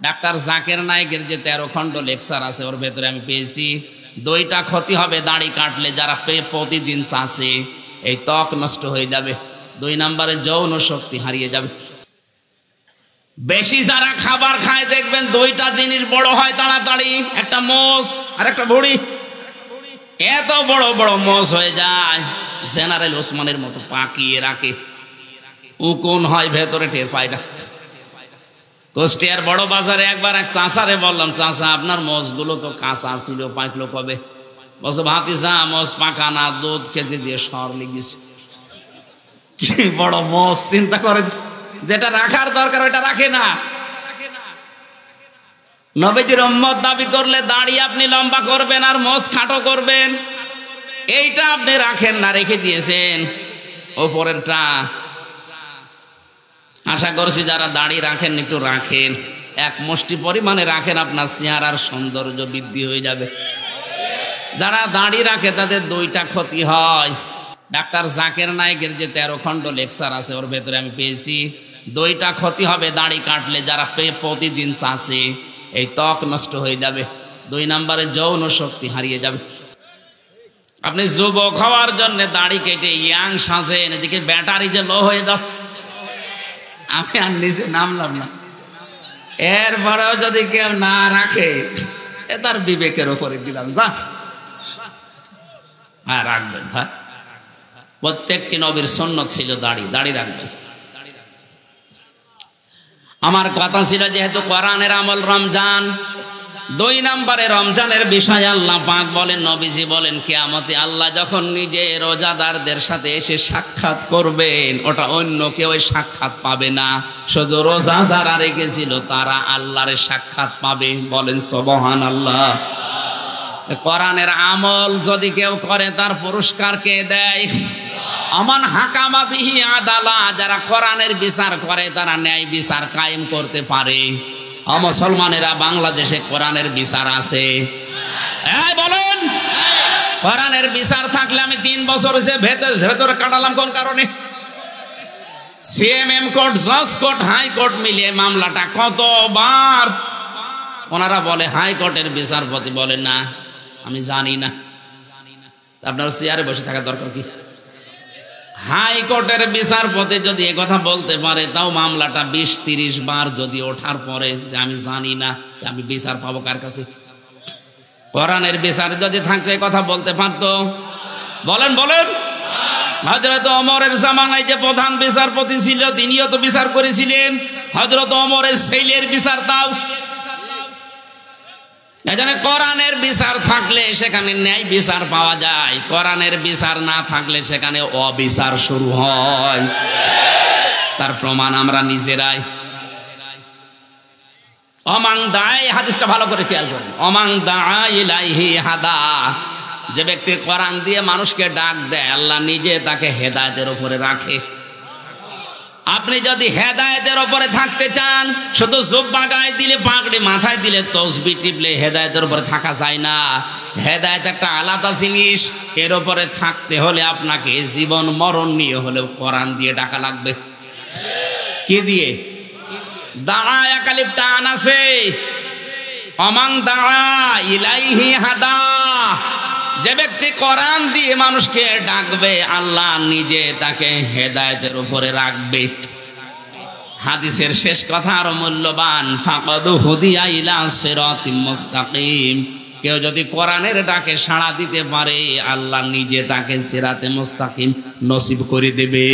Doctor Zakir নায়েকের যে 13 খণ্ড lecture আছে ওর ভেতরে আমি পেয়েছি 2টা ক্ষতি হবে দাড়ি কাটলে, যারা প্রতিদিন চাষে এই ত্বক নষ্ট হয়ে যাবে, 2 নম্বরে যৌন শক্তি হারিয়ে যাবে। বেশি যারা খাবার খায় দেখবেন 2টা জিনিস বড় হয় তাড়াতাড়ি, একটা মোষ আর একটা ভুঁড়ি। এত বড় বড় মোষ হয়ে যায়, জেনারেল ওসমানের মতো পাকিয়ে রাখে, উকুন হয় ভেতরে, টের পায় না। কুষ্টিয়ার বড় বাজারে একবার এক চাষারে বললাম, চাষা আপনার মোষগুলো তো কাঁচা ছিল, পাকলো কবে? বলছে ভাতিজা মোষ পাকা না, দুধ খেতে যে সর লেগেছে। কি বড় মোষ, চিন্তা করে, যেটা রাখার দরকার ওটা রাখে না। নবীজির উম্মত দাবি করলে দাড়ি আপনি লম্বা করবেন আর মোষ খাটো করবেন, এইটা আপনি রাখেন না, রেখে দিয়েছেন ওপরেরটা। আশা করছি যারা দাড়ি রাখেন একটু রাখেন, এক মুষ্টি পরিমাণে রাখেন, আপনার চেহারার সৌন্দর্য বৃদ্ধি হয়ে যাবে। যারা দাড়ি রাখে তাদের 2টা ক্ষতি হয়। ডাক্তার জাকির নায়েকের যে 13 খণ্ড লেকচার আছে ওর ভেতরে আমি পেয়েছি 2টা ক্ষতি হবে দাড়ি কাটলে, যারা প্রতিদিন চাষে এই ত্বক নষ্ট হয়ে যাবে, 2 নম্বরে যৌন শক্তি হারিয়ে যাবে। আপনি যুবক হওয়ার জন্য দাড়ি কেটে ইয়াং সাজেন, এদিকে ব্যাটারি যে লো হয়ে যাচ্ছে। আমি আর নিচে নামলাম না, এরপরেও যদি কেউ না রাখে এ তার বিবেকের ওপরে দিলাম, যা। হ্যাঁ রাখবেন, হ্যাঁ প্রত্যেকটি নবীর সুন্নত ছিল দাড়ি রাখবেন। আমার কথা ছিল যেহেতু কোরআনের আমল রমজান, 2 নম্বরে রমজানের বিষয় আল্লাহ পাক বলেন, নবীজি বলেন, কিয়ামতে আল্লাহ যখন নিজে রোজাদারদের সাথে এসে সাক্ষাৎ করবেন, ওটা অন্য কেউ সাক্ষাৎ পাবে না, শুধু রোজা যারা রেখেছিল তারা আল্লাহর সাক্ষাৎ পাবে। বলেন সুবহানাল্লাহ। কোরআনের আমল যদি কেউ করে তার পুরস্কার কে দেয়? আমান হাকামা বিহি আদালা, যারা কোরআনের বিচার করে তারা ন্যায় বিচার কায়েম করতে পারে। মুসলমানেরা বাংলাদেশে কোরআনের বিচার আছে? বলেন, কোরআনের বিচার থাকলে আমি 3 বছর হয়েছে ভেতরে কাটালাম। কোন কারণে? সিএমএম কোর্ট, জজ কোর্ট, হাইকোর্ট মিলিয়ে মামলাটা কতবার। ওনারা বলে হাইকোর্টের বিচারপতি বলে না আমি জানি না। আপনার চেয়ারে বসে থাকার দরকার কি? হাইকোর্টের বিচারপতি যদি এ কথা বলতে পারে, তাও মামলাটা 20-30 বার যদি ওঠার পরে যে আমি জানি না, আমি বিচার পাবো কার কাছে? কোরআনের বিচার যদি থাকতে কথা বলতে পারতো? বলেন বলেন। হযরত ওমরের জামানায় যে প্রধান বিচারপতি ছিল তিনিও তো বিচার করেছিলেন। হযরত ওমরের ছেলের বিচার দাও। এজন্য কোরআনের বিচার থাকলে সেখানে ন্যায় বিচার পাওয়া যায়, কোরআনের বিচার না থাকলে সেখানে অবিচার শুরু হয়। তার প্রমাণ আমরা নিজেরাই। অমাং দায়, হাদিসটা ভালো করে খেয়াল করুন। অমাং দায় ইলাইহি হাদা, যে ব্যক্তি কোরআন দিয়ে মানুষকে ডাক দেয় আল্লাহ নিজে তাকে হেদায়েতের উপরে রাখে। আপনি যদি হেদায়েতের উপরে থাকতে চান, শুধু জুব্বা গায়ে দিলে, পাগড়ি মাথায় দিলে, তসবিহ টিপলে হেদায়েতের উপরে থাকা যায় না। হেদায়েত একটা আলাদা জিনিস, এর উপরে থাকতে হলে আপনাকে জীবন মরণ নিয়ে হলেও কোরআন দিয়ে ডাকা লাগবে। কি দিয়ে? দাঁড়া একালিপ টান আছে। অমাং দাঁড়া ইলাইহি হাদা, যে ব্যক্তি কোরআন দিয়ে মানুষকে ডাকবে আল্লাহ নিজে তাকে হেদায়েতের উপরে রাখবে। হাদিসের শেষ কথা আরো মূল্যবান, ফাকাদ হুদিয়া ইলা সিরাতিম মুস্তাকিম, কেউ যদি কোরআনের ডাকে সাড়া দিতে পারে আল্লাহ নিজে তাকে সিরাতে মুস্তাকিম নসিব করে দেবে।